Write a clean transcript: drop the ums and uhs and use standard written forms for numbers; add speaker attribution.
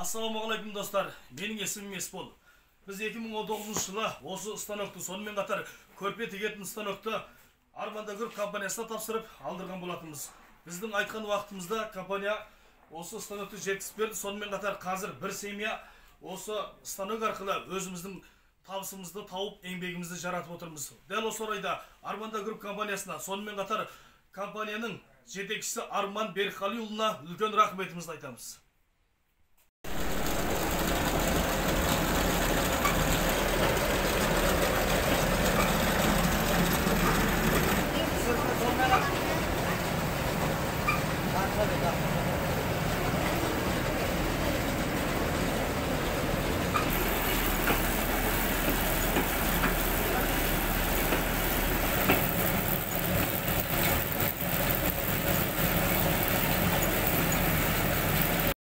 Speaker 1: Assalamualaikum dostlar. Benim есімім Есбол. Biz 2019 жылы осы станокты, сонымен қатар көрпе тігетін станокты Арманда Груп компаниясына тапсырып алдырған болатынбыз. Біздің айтқан уақытымызда компания осы станокты жеткізіп берді. Сонымен қатар қазір бір семья осы станок арқылы өзіміздің табысымызды тауып, еңбегімізді жаратып отырмыз. Дәл осы орайда Арманда Груп компаниясына, сонымен қатар компанияның жетекшісі Арман Берқалиұлына үлкен рахметімізді айтамыз.